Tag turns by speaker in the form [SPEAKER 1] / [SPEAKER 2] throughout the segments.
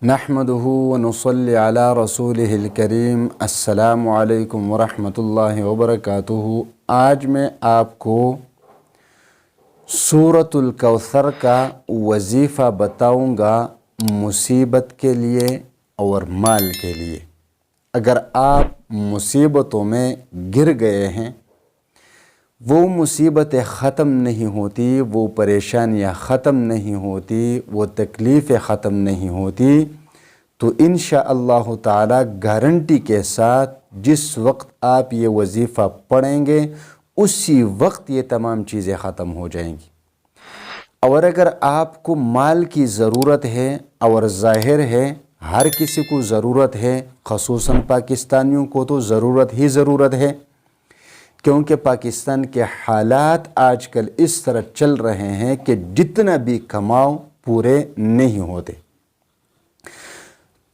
[SPEAKER 1] नहमदुहु व नुसल्ली अला रसूलिहिल करीम। अस्सलामु अलैकुम व रहमतुल्लाहि व बरकातुहू। आज मैं आपको सूरतुल कौसर का वजीफ़ा बताऊंगा मुसीबत के लिए और माल के लिए। अगर आप मुसीबतों में गिर गए हैं, वो मुसीबतें ख़त्म नहीं होती, वो परेशानियाँ ख़त्म नहीं होती, वो तकलीफ़ें ख़त्म नहीं होती, तो इंशाअल्लाह ताला गारंटी के साथ जिस वक्त आप ये वजीफ़ा पढ़ेंगे उसी वक्त ये तमाम चीज़ें ख़त्म हो जाएंगी। और अगर आपको माल की ज़रूरत है, और ज़ाहिर है हर किसी को ज़रूरत है, ख़ुसूसन पाकिस्तानियों को तो ज़रूरत ही ज़रूरत है, क्योंकि पाकिस्तान के हालात आजकल इस तरह चल रहे हैं कि जितना भी कमाओ पूरे नहीं होते।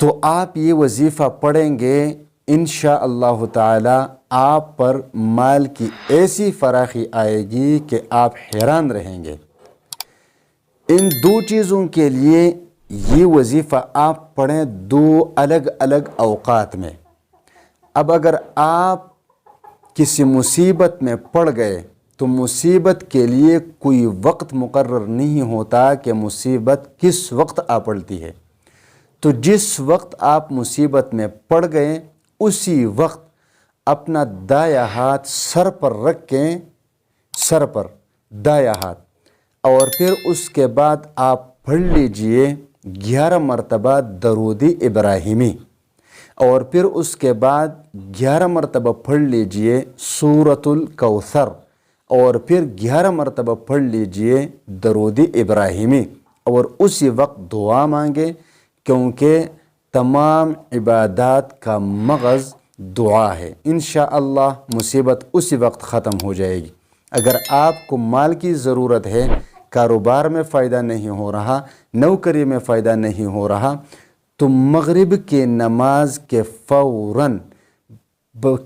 [SPEAKER 1] तो आप ये वजीफ़ा पढ़ेंगे, इंशाअल्लाह ताला आप पर माल की ऐसी फराखी आएगी कि आप हैरान रहेंगे। इन दो चीज़ों के लिए ये वजीफ़ा आप पढ़ें दो अलग अलग औक़ात में। अब अगर आप किसी मुसीबत में पड़ गए तो मुसीबत के लिए कोई वक्त मुकर्रर नहीं होता कि मुसीबत किस वक्त आ पड़ती है। तो जिस वक्त आप मुसीबत में पड़ गए उसी वक्त अपना दाया हाथ सर पर रख के, सर पर दाया हाथ, और फिर उसके बाद आप पढ़ लीजिए 11 मरतबा दरूद इब्राहिमी, और फिर उसके बाद 11 मरतबा पढ़ लीजिए सूरतुल कौसर, और फिर 11 मरतबा पढ़ लीजिए दरूद इब्राहिमी, और उसी वक्त दुआ मांगे, क्योंकि तमाम इबादत का मग़ज़ दुआ है। इंशाअल्लाह मुसीबत उसी वक्त ख़त्म हो जाएगी। अगर आपको माल की ज़रूरत है, कारोबार में फ़ायदा नहीं हो रहा, नौकरी में फ़ायदा नहीं हो रहा, तो मगरिब के नमाज के फ़ौरन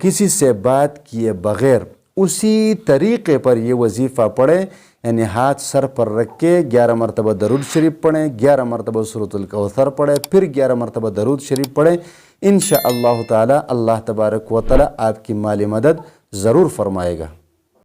[SPEAKER 1] किसी से बात किए बग़ैर उसी तरीक़े पर ये वजीफ़ा पढ़ें, यानी हाथ सर पर रख के 11 मरतबा दरूद शरीफ पढ़ें, 11 मरतबा सूरतुल कौसर पढ़ें, फिर 11 मरतबा दरूद शरीफ पढ़ें। इंशाअल्लाह ताला अल्लाह तबारक व तआला आपकी माली मदद ज़रूर फरमाएगा।